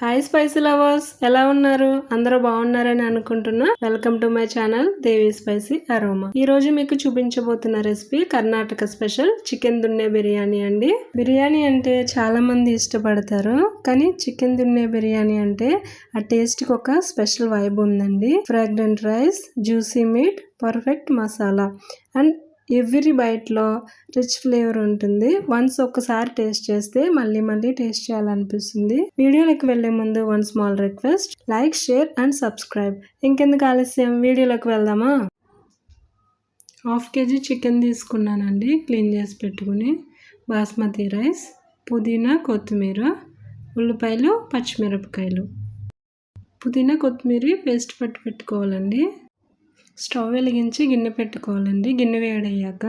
Hi spicy lovers, ఎలా ఉన్నారు? అందరూ బాగున్నారని అనుకుంటున్నా. Welcome to my channel Devi spicy aroma. ఈ రోజు మీకు చూపించబోతున్న రెసిపీ కర్ణాటక స్పెషల్ చికెన్ దున్నే బిర్యానీ అండి. బిర్యానీ అంటే చాలా మంది ఇష్టపడతారు, కానీ చికెన్ దున్నే బిర్యానీ అంటే ఆ టేస్ట్ కి ఒక స్పెషల్ వైబ్ ఉందండి. Fragrant rice, juicy meat, perfect masala and every బైట్లో రిచ్ ఫ్లేవర్ ఉంటుంది. వన్స్ ఒకసారి టేస్ట్ చేస్తే మళ్ళీ మళ్ళీ టేస్ట్ చేయాలనిపిస్తుంది. వీడియోలోకి వెళ్లే ముందు one small request, like, share and subscribe. ఇంకెందుకు ఆలస్యం, వీడియోలోకి వెళ్దామా? 1/2 kg చికెన్ తీసుకున్నానండి, క్లీన్ చేసి పెట్టుకుని. బాస్మతి రైస్, పుదీనా, కొత్తిమీర, ఉల్లిపాయలు, పచ్చిమిరపకాయలు. పుదీనా కొత్తిమీర పేస్ట్ పట్టి పెట్టుకోవాలండి. స్టవ్ వెలిగించి గిన్నె పెట్టుకోవాలండి. గిన్నె వేడయ్యాక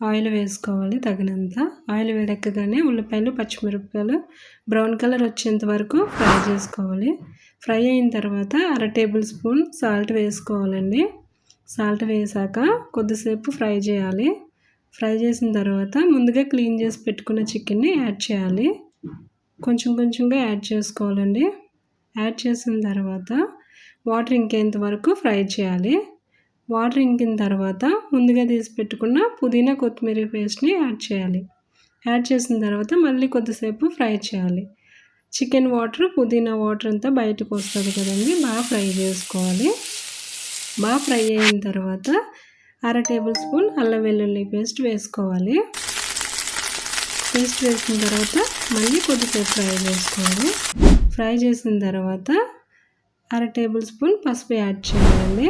ఆయిల్ వేసుకోవాలి తగినంత. ఆయిల్ వేడెక్కగానే ఉల్లిపాయలు, పచ్చిమిరపకాయలు బ్రౌన్ కలర్ వచ్చేంత వరకు ఫ్రై చేసుకోవాలి. ఫ్రై అయిన తర్వాత 1/2 టేబుల్ స్పూన్ సాల్ట్ వేసుకోవాలండి. సాల్ట్ వేసాక కొద్దిసేపు ఫ్రై చేయాలి. ఫ్రై చేసిన తర్వాత ముందుగా క్లీన్ చేసి పెట్టుకున్న చికెన్ని యాడ్ చేయాలి. కొంచెం కొంచెంగా యాడ్ చేసుకోవాలండి. యాడ్ చేసిన తర్వాత వాటర్ ఇంకేంత వరకు ఫ్రై చేయాలి. వాటర్ ఇంకిన తర్వాత ముందుగా తీసి పెట్టుకున్న పుదీనా కొత్తిమీర పేస్ట్ని యాడ్ చేయాలి. యాడ్ చేసిన తర్వాత మళ్ళీ కొద్దిసేపు ఫ్రై చేయాలి. చికెన్ వాటర్, పుదీనా వాటర్ అంతా బయటకు వస్తుంది కదండి, బాగా ఫ్రై చేసుకోవాలి. బాగా ఫ్రై అయిన తర్వాత 1/2 టేబుల్ స్పూన్ అల్లం వెల్లుల్లి పేస్ట్ వేసుకోవాలి. పేస్ట్ వేసిన తర్వాత మళ్ళీ కొద్దిసేపు ఫ్రై చేసుకోవాలి. ఫ్రై చేసిన తర్వాత 1/2 టేబుల్ స్పూన్ పసుపు యాడ్ చేయాలండి.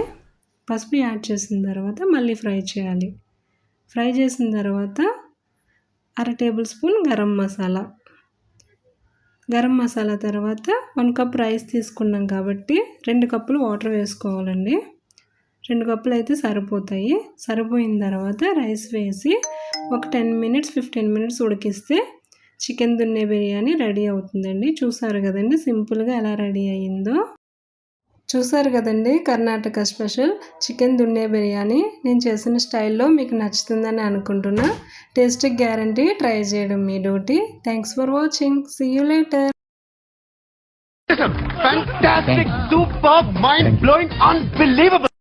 పసుపు యాడ్ చేసిన తర్వాత మళ్ళీ ఫ్రై చేయాలి. ఫ్రై చేసిన తర్వాత 1/2 టేబుల్ స్పూన్ గరం మసాలా. గరం మసాలా తర్వాత 1 కప్ రైస్ తీసుకున్నాం కాబట్టి 2 కప్పులు వాటర్ వేసుకోవాలండి. 2 కప్పులు అయితే సరిపోతాయి. సరిపోయిన తర్వాత రైస్ వేసి ఒక 15 మినిట్స్ ఉడికిస్తే చికెన్ దున్నే బిర్యానీ రెడీ అవుతుందండి. చూసారు కదండి సింపుల్గా ఎలా రెడీ అయ్యిందో. చూసారు కదండి కర్ణాటక స్పెషల్ చికెన్ దున్నే బిర్యానీ. నేను చేసిన స్టైల్లో మీకు నచ్చుతుందని అనుకుంటున్నా. టేస్ట్కి గ్యారంటీ, ట్రై చేయడం మీ duty. Thanks for watching. See you later. Fantastic, superb, mind-blowing, unbelievable.